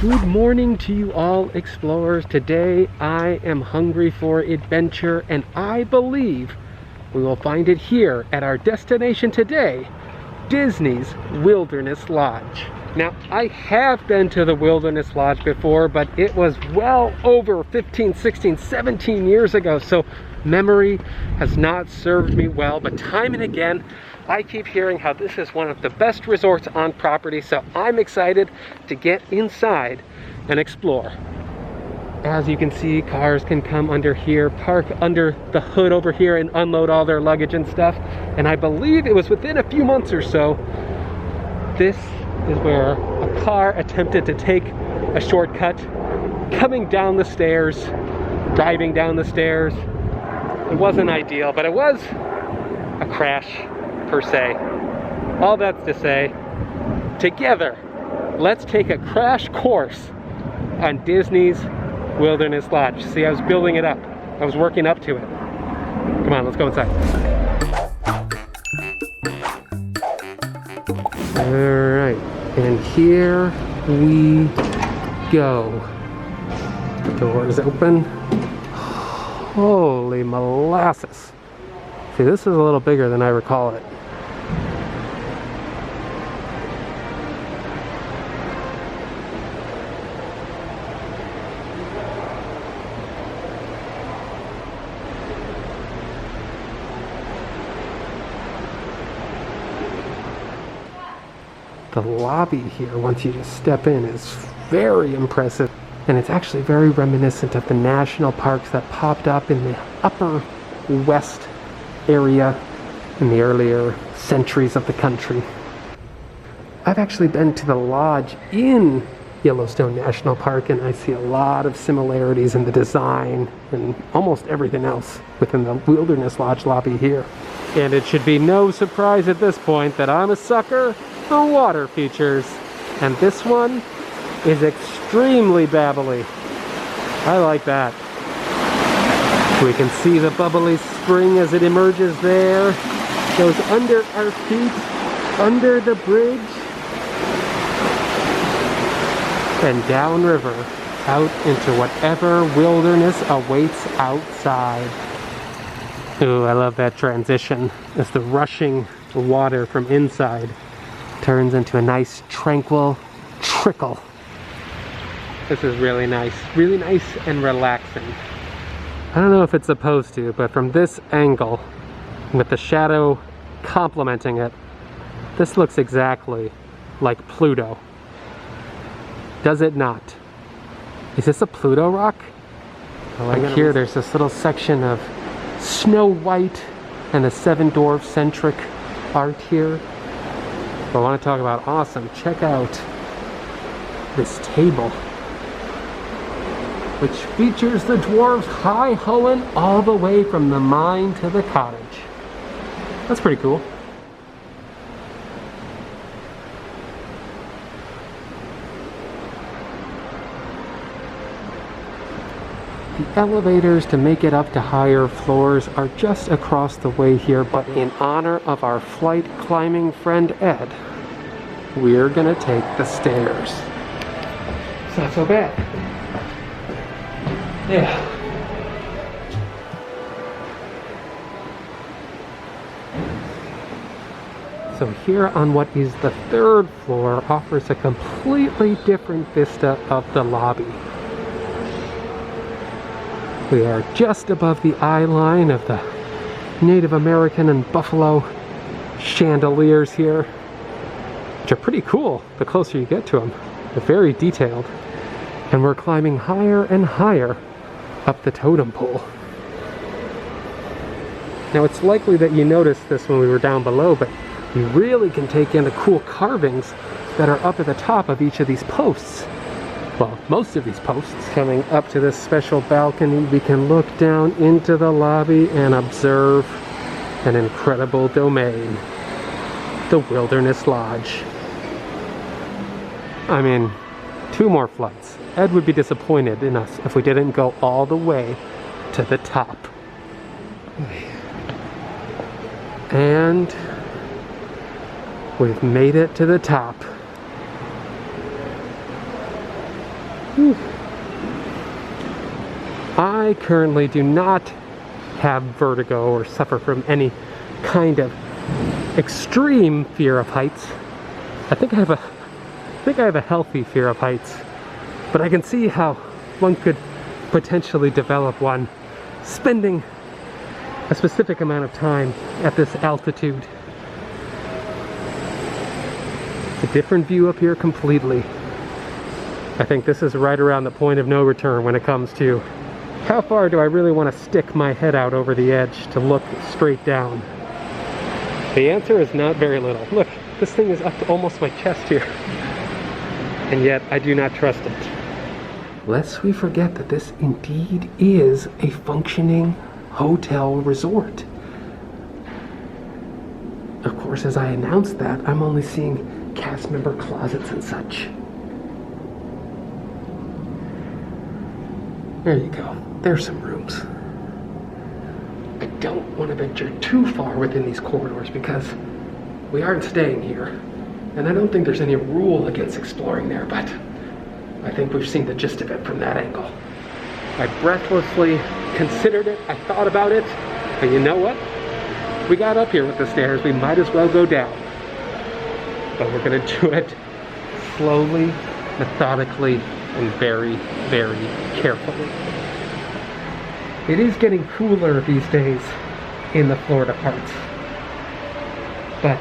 Good morning to you all, explorers. Today I am hungry for adventure, and I believe we will find it here at our destination today, Disney's Wilderness Lodge. Now, I have been to the Wilderness Lodge before, but it was well over 15, 16, 17 years ago, so memory has not served me well, but time and again, I keep hearing how this is one of the best resorts on property, so I'm excited to get inside and explore. As you can see, cars can come under here, park under the hood over here and unload all their luggage and stuff. And I believe it was within a few months or so, this is where a car attempted to take a shortcut, coming down the stairs, driving down the stairs. It wasn't ideal, but it was a crash per se. All that's to say, together, let's take a crash course on Disney's Wilderness Lodge. See, I was building it up. I was working up to it. Come on, let's go inside. All right, and here we go. Doors open. Holy molasses. See, this is a little bigger than I recall it. The lobby here, once you just step in, is very impressive. And it's actually very reminiscent of the national parks that popped up in the upper west area in the earlier centuries of the country. I've actually been to the lodge in Yellowstone National Park, and I see a lot of similarities in the design and almost everything else within the Wilderness Lodge lobby here. And it should be no surprise at this point that I'm a sucker for water features, and this one is extremely babbly. I like that. We can see the bubbly spring as it emerges there, goes under our feet, under the bridge, and downriver, out into whatever wilderness awaits outside. Ooh, I love that transition as the rushing water from inside turns into a nice tranquil trickle. This is really nice and relaxing. I don't know if it's supposed to, but from this angle, with the shadow complementing it, this looks exactly like Pluto. Does it not? Is this a Pluto rock? Like here, there's this little section of Snow White and the Seven Dwarfs centric art here. But I want to talk about awesome. Check out this table, which features the dwarves hi-hoing all the way from the mine to the cottage. That's pretty cool. The elevators to make it up to higher floors are just across the way here, but in honor of our flight climbing friend Ed, we're gonna take the stairs. It's not so bad. Yeah. So here on what is the third floor offers a completely different vista of the lobby. We are just above the eye line of the Native American and buffalo chandeliers here, which are pretty cool the closer you get to them. They're very detailed. And we're climbing higher and higher up the totem pole. Now, it's likely that you noticed this when we were down below, but you really can take in the cool carvings that are up at the top of each of these posts. Well, most of these posts. Coming up to this special balcony, we can look down into the lobby and observe an incredible domain, the Wilderness Lodge. I mean, 2 more flights. Ed would be disappointed in us if we didn't go all the way to the top. And we've made it to the top. Whew. I currently do not have vertigo or suffer from any kind of extreme fear of heights. I think I have a healthy fear of heights, but I can see how one could potentially develop one spending a specific amount of time at this altitude. It's a different view up here completely. I think this is right around the point of no return when it comes to how far do I really want to stick my head out over the edge to look straight down. The answer is not very little. Look, this thing is up to almost my chest here. And yet I do not trust it. Lest we forget that this indeed is a functioning hotel resort. Of course, as I announced that, I'm only seeing cast member closets and such. There you go. There's some rooms. I don't want to venture too far within these corridors because we aren't staying here. And I don't think there's any rule against exploring there, but I think we've seen the gist of it from that angle. I breathlessly considered it, I thought about it, but you know what? We got up here with the stairs, we might as well go down. But we're gonna do it slowly, methodically, and very, very carefully. It is getting cooler these days in the Florida parts, but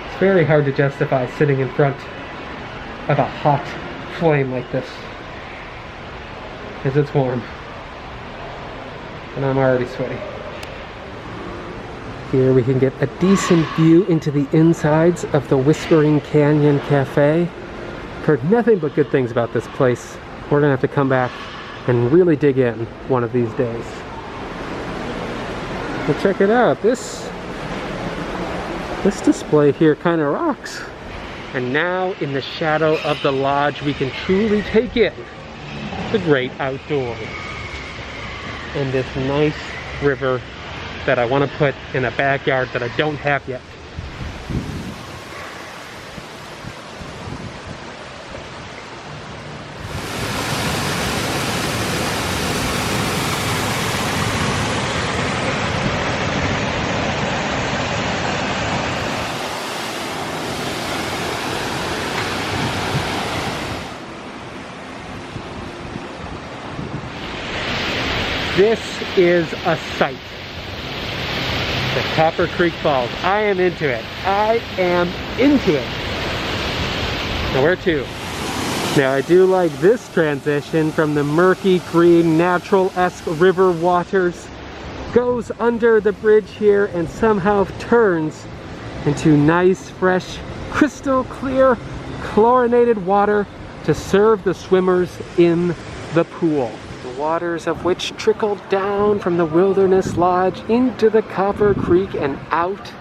it's very hard to justify sitting in front of a hot flame like this, as it's warm, and I'm already sweaty. Here we can get a decent view into the insides of the Whispering Canyon Cafe. Heard nothing but good things about this place. We're gonna have to come back and really dig in one of these days. Well, check it out. This display here kind of rocks. And now in the shadow of the lodge, we can truly take in the great outdoors. And this nice river that I want to put in a backyard that I don't have yet. This is a sight. The Copper Creek Falls. I am into it. I am into it. Now where to? Now I do like this transition from the murky green natural-esque river waters, goes under the bridge here and somehow turns into nice, fresh, crystal clear, chlorinated water to serve the swimmers in the pool. The waters of which trickle down from the Wilderness Lodge into the Copper Creek and out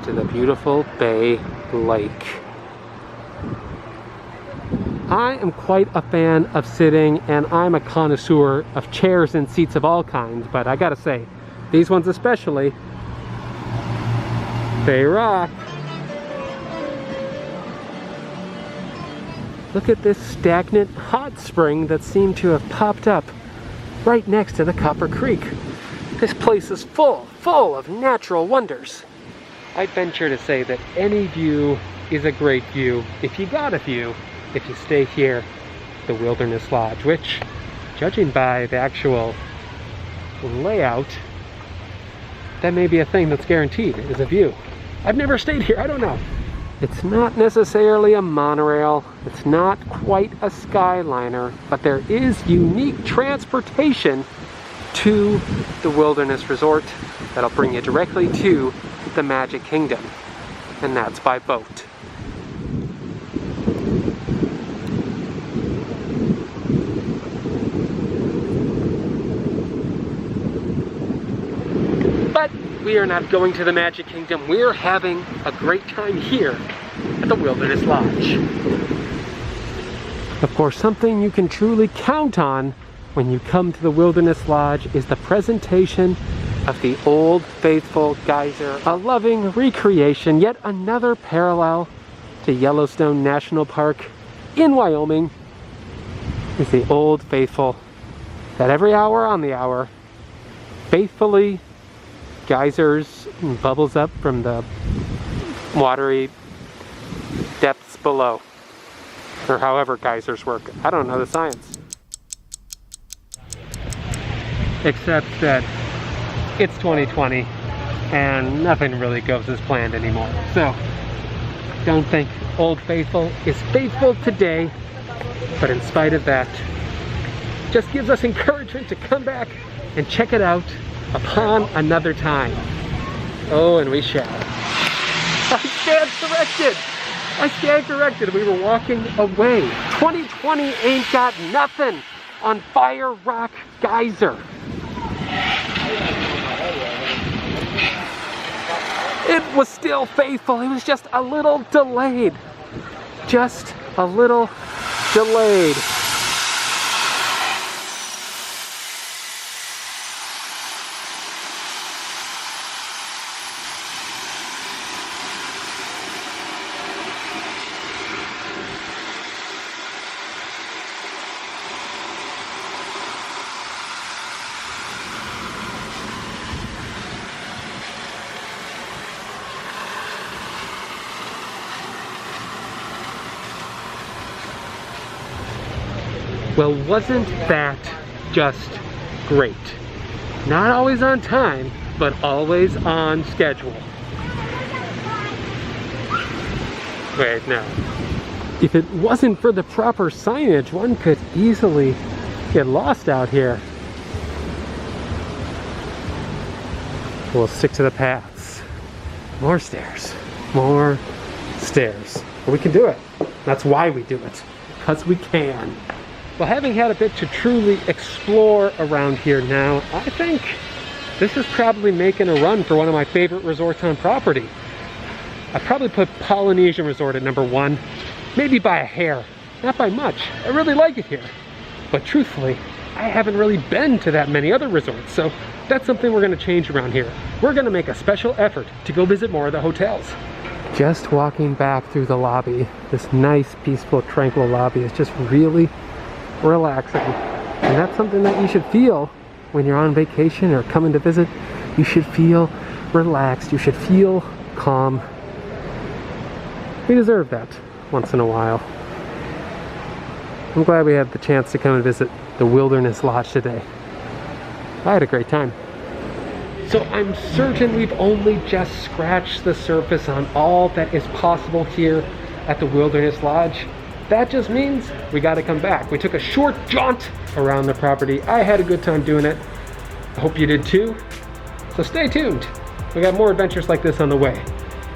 to the beautiful Bay Lake. I am quite a fan of sitting, and I'm a connoisseur of chairs and seats of all kinds, but I gotta say, these ones especially, they rock. Look at this stagnant hot spring that seemed to have popped up right next to the Copper Creek. This place is full of natural wonders. I'd venture to say that any view is a great view if you got a view, if you stay here at the Wilderness Lodge, which, judging by the actual layout, that may be a thing that's guaranteed, is a view. I've never stayed here, I don't know. It's not necessarily a monorail, it's not quite a Skyliner, but there is unique transportation to the Wilderness Resort that'll bring you directly to the Magic Kingdom, and that's by boat. But we are not going to the Magic Kingdom. We're having a great time here at the Wilderness Lodge. Of course, something you can truly count on when you come to the Wilderness Lodge is the presentation of the Old Faithful Geyser, a loving recreation, yet another parallel the Yellowstone National Park in Wyoming is the Old Faithful that every hour on the hour faithfully geysers and bubbles up from the watery depths below, or however geysers work. I don't know the science, except that it's 2020 and nothing really goes as planned anymore. So don't think Old Faithful is faithful today, but in spite of that, just gives us encouragement to come back and check it out upon another time. Oh, and we shall. I stand corrected. I stand corrected. We were walking away. 2020 ain't got nothing on Fire Rock Geyser. It was still faithful. It was just a little delayed. Just a little delayed. Well, wasn't that just great? Not always on time, but always on schedule. Wait, no. If it wasn't for the proper signage, one could easily get lost out here. We'll stick to the paths. More stairs. More stairs. But we can do it. That's why we do it. Because we can. Well, having had a bit to truly explore around here now, I think this is probably making a run for one of my favorite resorts on property. I'd probably put Polynesian Resort at number 1, maybe by a hair, not by much. I really like it here. But truthfully, I haven't really been to that many other resorts, so that's something we're gonna change around here. We're gonna make a special effort to go visit more of the hotels. Just walking back through the lobby, this nice, peaceful, tranquil lobby is just really relaxing. And that's something that you should feel when you're on vacation or coming to visit. You should feel relaxed. You should feel calm. We deserve that once in a while. I'm glad we had the chance to come and visit the Wilderness Lodge today. I had a great time. So I'm certain we've only just scratched the surface on all that is possible here at the Wilderness Lodge. That just means we got to come back. We took a short jaunt around the property. I had a good time doing it. I hope you did too. So stay tuned. We got more adventures like this on the way.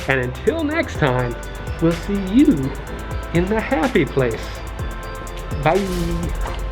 And until next time, we'll see you in the happy place. Bye.